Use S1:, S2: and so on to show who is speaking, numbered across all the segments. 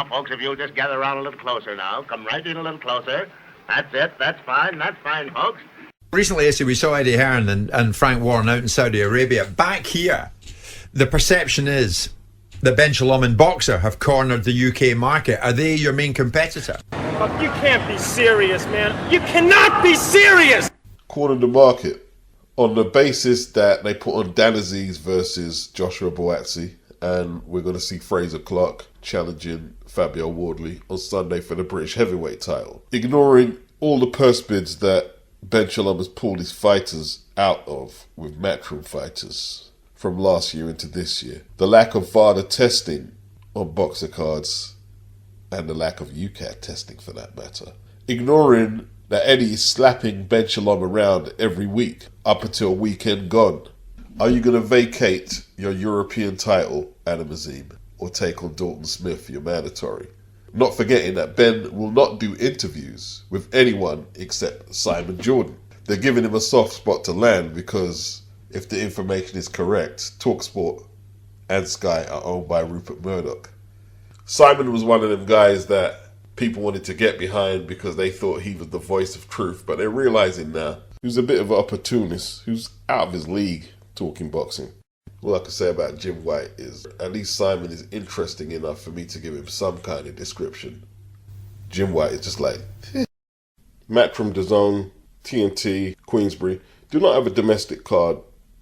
S1: folks, if you'll just gather around a little closer now. Come right in a little closer. That's it. That's fine, folks.
S2: Recently, we saw Eddie Hearn and Frank Warren out in Saudi Arabia. Back here, the perception is that Ben Shalom and Boxer have cornered the UK market. Are they your main competitor?
S3: Fuck, you can't be serious, man. You cannot be serious!
S4: Cornered the market on the basis that they put on Dan Aziz versus Joshua BUATSI, and we're going to see Frazer Clarke challenging FABIO Wardley on Sunday for the British heavyweight title. Ignoring all the purse bids that Ben Shalom has pulled his fighters out of with Matchroom fighters from last year into this year. The lack of VADA testing on boxer cards and the lack of UCAT testing for that matter. Ignoring that Eddie is slapping Ben Shalom around every week up until weekend gone. Are you going to vacate your European title, Adam Azim, or take on Dalton Smith, your mandatory? Not forgetting that Ben will not do interviews with anyone except Simon Jordan. They're giving him a soft spot to land because, if the information is correct, TALKSPORT and Sky are owned by Rupert Murdoch. Simon was one of them guys that people wanted to get behind because they thought he was the voice of truth, but they're realizing now he was a bit of an opportunist who's out of his league talking boxing. All I can say about Jim White is at least Simon is interesting enough for me to give him some kind of description. Jim White is just like, Matchroom, DAZN, TNT, Queensbury do not have a domestic card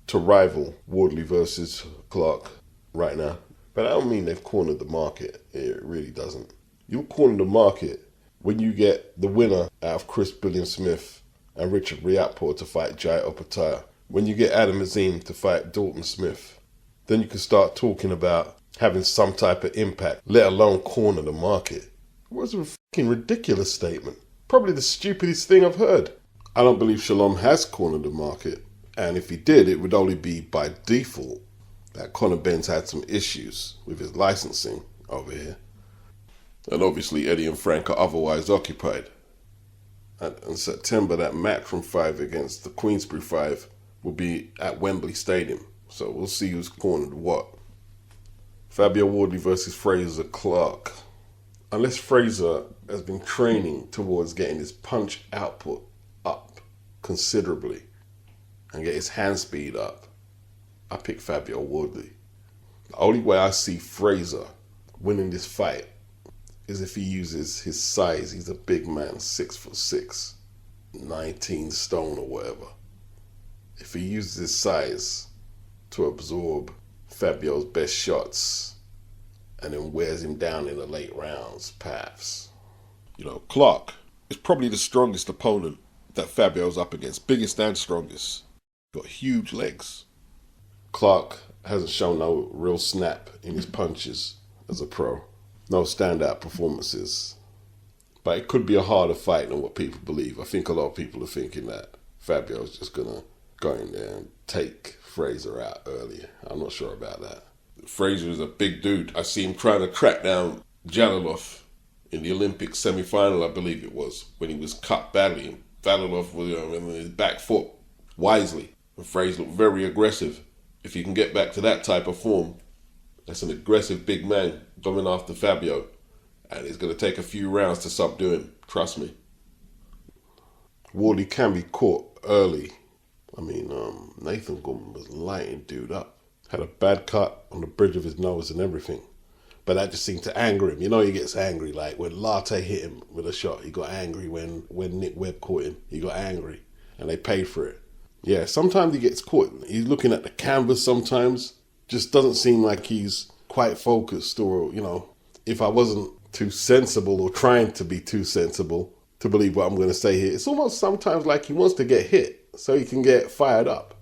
S4: to rival Wardley versus Clarke right now. But I don't mean they've cornered the market. It really doesn't. You'll corner the market when you get the winner out of Chris Billiam-Smith and Richard Riatpour to fight Jai Opataya. When you get Adam Azim to fight Dalton Smith, then you can start talking about having some type of impact, let alone corner the market. It was a fucking ridiculous statement. Probably the stupidest thing I've heard. I don't believe Shalom has cornered the market, and if he did, it would only be by default that Conor Ben's had some issues with his licensing over here. And obviously Eddie and Frank are otherwise occupied. And in September, that Matchroom 5 against the Queensbury 5 will be at Wembley Stadium. So we'll see who's cornered what. FABIO Wardley versus Frazer Clarke. Unless Frazer has been training towards getting his punch output up considerably and get his hand speed up, I pick FABIO Wardley. The only way I see Frazer winning this fight is if he uses his size. He's a big man, 6'6", 19 stone or whatever. If he uses his size to absorb FABIO's best shots and then wears him down in the late rounds, perhaps. You know, Clarke is probably the strongest opponent that FABIO's up against. Biggest and strongest. Got huge legs. Clarke hasn't shown no real snap in his punches as a pro. No standout performances. But it could be a harder fight than what people believe. I think a lot of people are thinking that FABIO's just going to go in there and take Frazer out early. I'm not sure about that. Frazer is a big dude. I see him trying to track down Jalilov in the Olympic semi-final, I believe it was, when he was cut badly. Jalilov was in his back foot wisely. And Frazer looked very aggressive. If he can get back to that type of form, that's an aggressive big man coming after FABIO. And it's going to take a few rounds to subdue him. Trust me. Wardley can be caught early. I mean, Nathan Gorman was lighting dude up. Had a bad cut on the bridge of his nose and everything. But that just seemed to anger him. You know he gets angry. Like when Latte hit him with a shot, he got angry. When Nick Webb caught him, he got angry. And they paid for it. Yeah, sometimes he gets caught. He's looking at the canvas sometimes. Just doesn't seem like he's quite focused, or, you know, if I wasn't too sensible or trying to be too sensible to believe what I'm going to say here, it's almost sometimes like he wants to get hit so he can get fired up.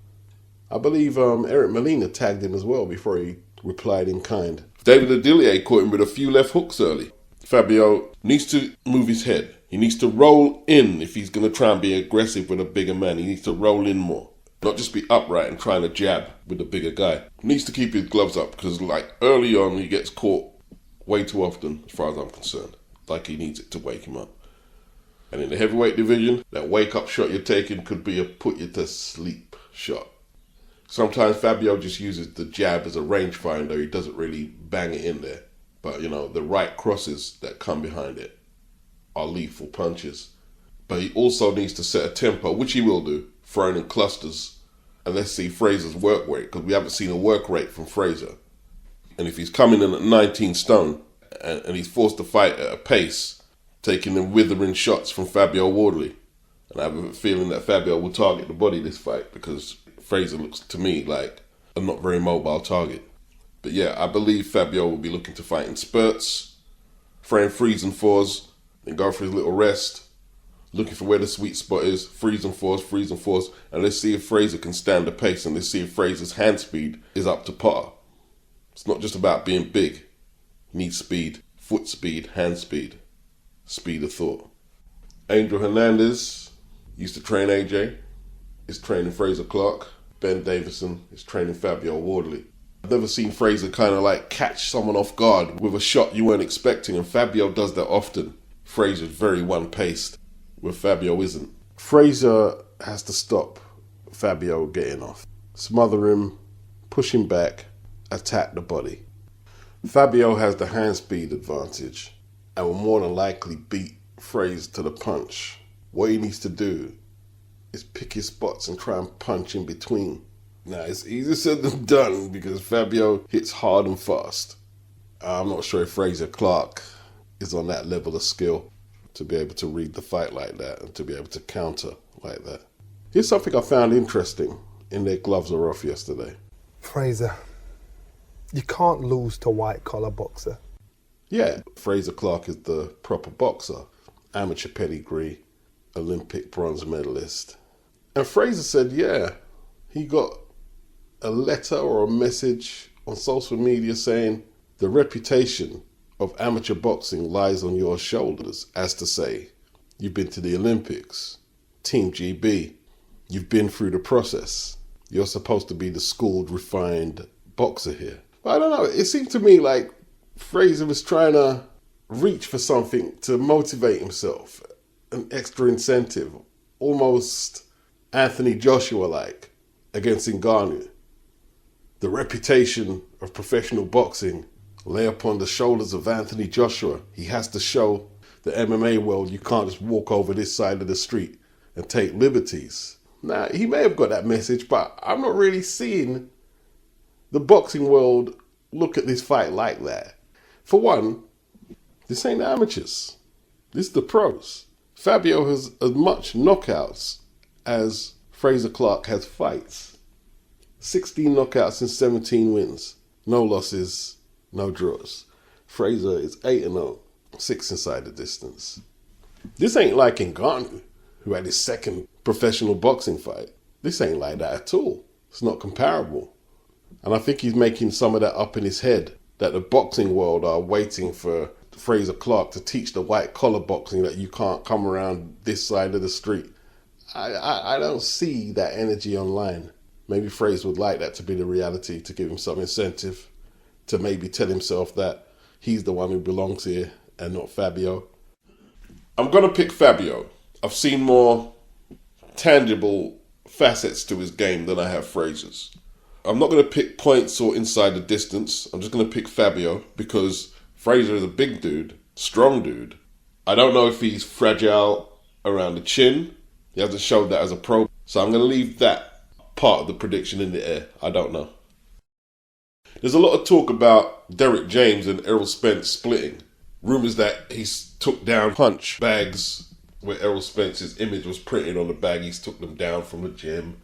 S4: I believe Eric Molina tagged him as well before he replied in kind. David Adilier caught him with a few left hooks early. FABIO needs to move his head. He needs to roll in if he's going to try and be aggressive with a bigger man. He needs to roll in more. Not just be upright and trying to jab with the bigger guy. He needs to keep his gloves up because, like, early on he gets caught way too often, as far as I'm concerned. Like he needs it to wake him up. And in the heavyweight division, that wake-up shot you're taking could be a put-you-to-sleep shot. Sometimes FABIO just uses the jab as a rangefinder. He doesn't really bang it in there. But, you know, the right crosses that come behind it are lethal punches. But he also needs to set a tempo, which he will do, throwing in clusters. And let's see Frazer's work rate, because we haven't seen a work rate from Frazer. And if he's coming in at 19 stone and he's forced to fight at a pace, taking them withering shots from FABIO Wardley, and I have a feeling that FABIO will target the body this fight, because Frazer looks to me like a not very mobile target. But yeah, I believe FABIO will be looking to fight in spurts, throwing threes and fours, then go for his little rest, looking for where the sweet spot is, threes and fours, and let's see if Frazer can stand the pace, and let's see if Frazer's hand speed is up to par. It's not just about being big. You need speed, foot speed, hand speed, speed of thought. Angel Hernandez used to train AJ, is training Frazer Clarke. Ben Davison is training FABIO Wardley. I've never seen Frazer kind of like catch someone off guard with a shot you weren't expecting, and FABIO does that often. Frazer's very one-paced, where FABIO isn't. Frazer has to stop FABIO getting off. Smother him, push him back, attack the body. FABIO has the hand speed advantage and will more than likely beat Frazer to the punch. What he needs to do is pick his spots and try and punch in between. Now, it's easier said than done because FABIO hits hard and fast. I'm not sure if Frazer Clarke is on that level of skill to be able to read the fight like that and to be able to counter like that. Here's something I found interesting in their gloves are off yesterday.
S5: Frazer, you can't lose to white-collar boxer.
S4: Yeah, Frazer Clarke is the proper boxer. Amateur pedigree, Olympic bronze medalist. And Frazer said, yeah, he got a letter or a message on social media saying the reputation of amateur boxing lies on your shoulders, as to say, you've been to the Olympics, Team GB, you've been through the process. You're supposed to be the schooled, refined boxer here. But I don't know, it seemed to me like Frazer was trying to reach for something to motivate himself, an extra incentive, almost Anthony Joshua-like against Ngannou. The reputation of professional boxing lay upon the shoulders of Anthony Joshua. He has to show the MMA world you can't just walk over this side of the street and take liberties. Now, he may have got that message, but I'm not really seeing the boxing world look at this fight like that. For one, this ain't the amateurs. This is the pros. FABIO has as much knockouts as Frazer Clarke has fights. 16 knockouts and 17 wins. No losses, no draws. Frazer is 8-0, 6 inside the distance. This ain't like Ngannou, who had his second professional boxing fight. This ain't like that at all. It's not comparable. And I think he's making some of that up in his head, that the boxing world are waiting for Frazer Clarke to teach the white collar boxing that you can't come around this side of the street. I don't see that energy online. Maybe Frazer would like that to be the reality, to give him some incentive, to maybe tell himself that he's the one who belongs here and not FABIO. I'm going to pick FABIO. I've seen more tangible facets to his game than I have Frazer's. I'm not going to pick points or inside the distance. I'm just going to pick FABIO because Frazer is a big dude, strong dude. I don't know if he's fragile around the chin. He hasn't showed that as a pro. So I'm going to leave that part of the prediction in the air. I don't know. There's a lot of talk about Derrick James and Errol Spence splitting. Rumours that he took down punch bags where Errol Spence's image was printed on the bag. He's took them down from the gym.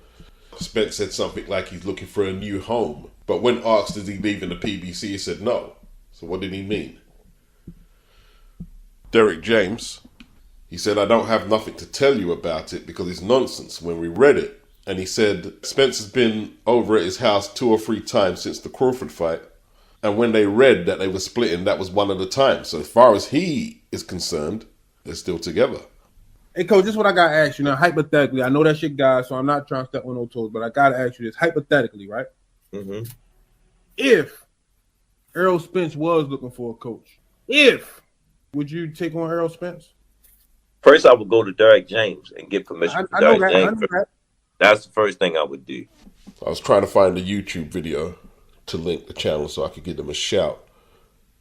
S4: Spence said something like he's looking for a new home. But when asked is he leaving the PBC, he said no. So what did he mean? Derrick James, he said, I don't have nothing to tell you about it because it's nonsense when we read it. And he said Spence has been over at his house 2 or 3 times since the Crawford fight. And when they read that they were splitting, that was one of the times. So as far as he is concerned, they're still together.
S6: Hey, Coach, this is what I got to ask you now. Hypothetically, I know that's your guy, so I'm not trying to step on no toes, but I got to ask you this. Hypothetically, right?
S7: Mm-hmm.
S6: If Errol Spence was looking for a coach, would you take on Errol Spence?
S7: First, I would go to Derrick James and get permission from Derrick James.
S6: I know that.
S7: That's the first thing I would do.
S4: I was trying to find a YouTube video to link the channel so I could give them a shout.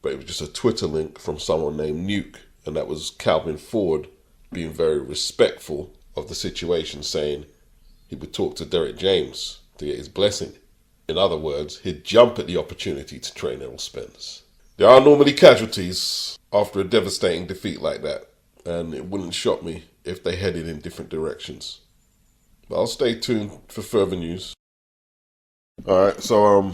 S4: but it was just a Twitter link from someone named Nuke, and that was Calvin Ford being very respectful of the situation, saying he would talk to Derrick James to get his blessing. In other words, he'd jump at the opportunity to train Errol Spence. There are normally casualties after a devastating defeat like that, and it wouldn't shock me if they headed in different directions. But I'll stay tuned for further news. Alright, so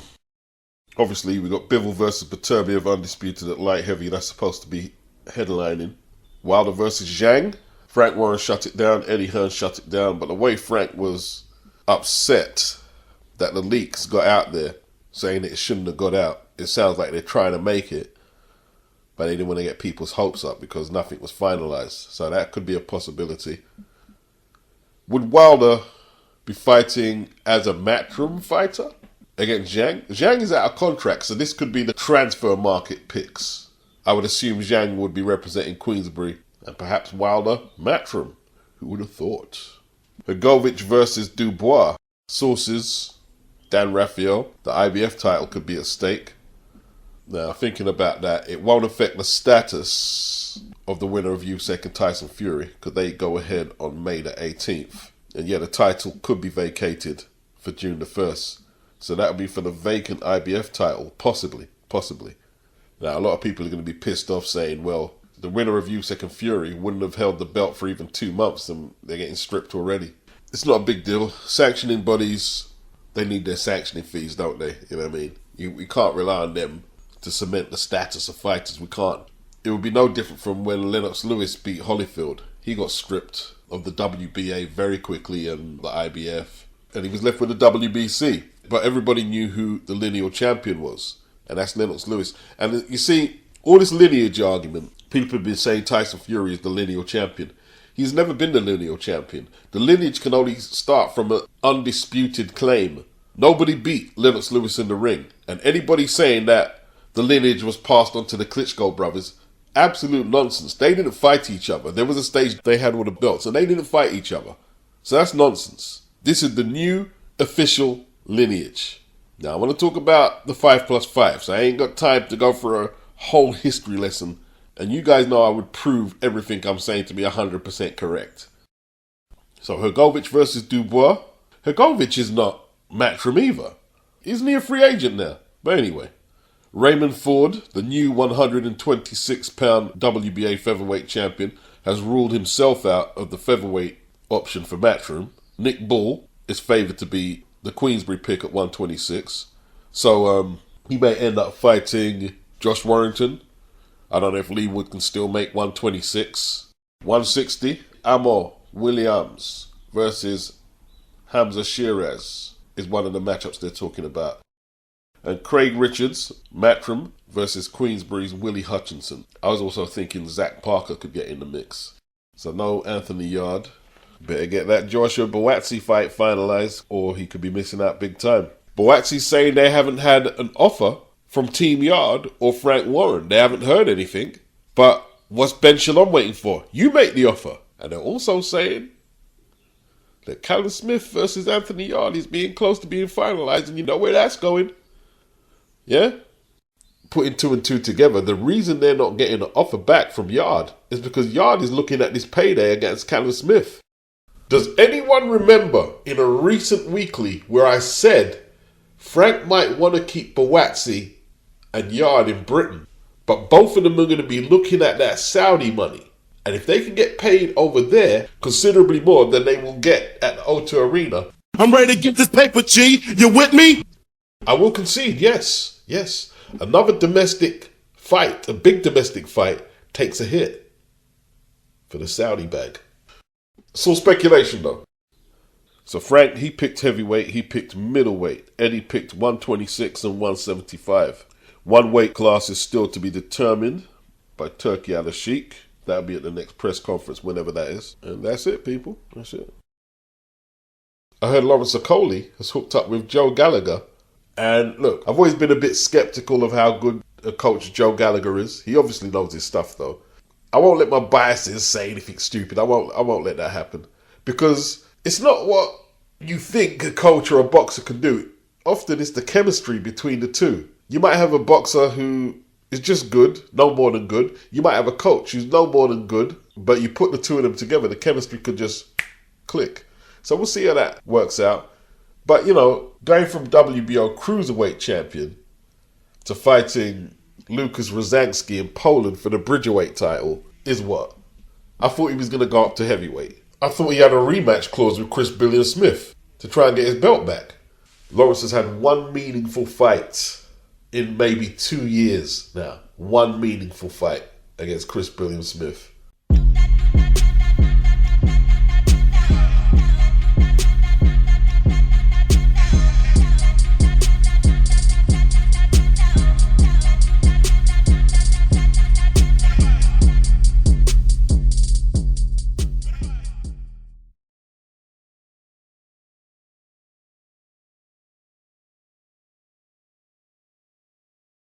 S4: obviously we got Bivol versus Beterbiev undisputed at light heavy. That's supposed to be headlining. Wilder versus Zhang. Frank Warren shut it down, Eddie Hearn shut it down, but the way Frank was upset that the leaks got out there saying it shouldn't have got out, it sounds like they're trying to make it, but they didn't want to get people's hopes up because nothing was finalised. So that could be a possibility. Would Wilder be fighting as a matchroom fighter against Zhang? Zhang is out of contract, so this could be the transfer market picks. I would assume Zhang would be representing Queensbury and perhaps Wilder matchroom. Who would have thought? Hrgovic versus Dubois. Sources, Dan Raphael, the IBF title could be at stake. Now, thinking about that, it won't affect the status of the winner of Usyk and Tyson Fury because they go ahead on May the 18th. And yeah, the title could be vacated for June the 1st. So that would be for the vacant IBF title, possibly. Now, a lot of people are going to be pissed off saying, well, the winner of Usyk and Fury wouldn't have held the belt for even 2 months and they're getting stripped already. It's not a big deal. Sanctioning bodies, they need their sanctioning fees, don't they? You know what I mean? We can't rely on them to cement the status of fighters. We can't. It would be no different from when Lennox Lewis beat Holyfield. He got stripped of the WBA very quickly and the IBF, and he was left with the WBC. But everybody knew who the lineal champion was, and that's Lennox Lewis. And you see, all this lineage argument, people have been saying Tyson Fury is the lineal champion. He's never been the lineal champion. The lineage can only start from an undisputed claim. Nobody beat Lennox Lewis in the ring. And anybody saying that the lineage was passed on to the Klitschko brothers, absolute nonsense. They didn't fight each other. There was a stage they had all the belts and they didn't fight each other. So that's nonsense. This is the new official lineage. Now I want to talk about the 5+5. So I ain't got time to go for a whole history lesson. And you guys know I would prove everything I'm saying to be 100% correct. So Hrgovic versus Dubois. Hrgovic is not matchroom either. Isn't he a free agent now? But anyway. Raymond Ford, the new 126-pound WBA featherweight champion, has ruled himself out of the featherweight option for matchroom. Nick Bull is favoured to be the Queensbury pick at 126. So he may end up fighting Josh Warrington. I don't know if Lee Wood can still make 126. 160, Amor Williams versus Hamza Shiraz is one of the matchups they're talking about. And Craig Richards, Matchroom versus Queensbury's Willie Hutchinson. I was also thinking Zach Parker could get in the mix. So no Anthony Yarde. Better get that Joshua BUATSI fight finalised or he could be missing out big time. BUATSI's saying they haven't had an offer from Team Yarde or Frank Warren. They haven't heard anything. But what's Ben Shalom waiting for? You make the offer. And they're also saying that CALLUM Smith versus Anthony Yarde is being close to being finalised, and you know where that's going. Yeah? Putting 2 and 2 together, the reason they're not getting an offer back from Yarde is because Yarde is looking at this payday against CALLUM Smith. Does anyone remember in a recent weekly where I said Frank might want to keep BUATSI and Yarde in Britain, but both of them are going to be looking at that Saudi money? And if they can get paid over there considerably more than they will get at the O2 Arena.
S8: I'm ready to get this paper, G. You with me?
S4: I will concede, yes. Another domestic fight, a big domestic fight, takes a hit for the Saudi bag. It's all speculation though. So Frank, he picked heavyweight, he picked middleweight. Eddie picked 126 and 175. One weight class is still to be determined by Turki Al-Sheikh. That'll be at the next press conference, whenever that is. And that's it, people. That's it. I heard Lawrence Okolie has hooked up with Joe Gallagher. And look, I've always been a bit sceptical of how good a coach Joe Gallagher is. He obviously knows his stuff, though. I won't let my biases say anything stupid. I won't let that happen. Because it's not what you think a coach or a boxer can do. Often it's the chemistry between the two. You might have a boxer who is just good, no more than good. You might have a coach who's no more than good, but you put the two of them together, the chemistry could just click. So we'll see how that works out. But, you know, going from WBO Cruiserweight champion to fighting Lukas Razanski in Poland for the Bridgerweight title is what? I thought he was going to go up to heavyweight. I thought he had a rematch clause with Chris Billion Smith to try and get his belt back. Lawrence has had one meaningful fight in maybe 2 years now. One meaningful fight against Chris Billion Smith.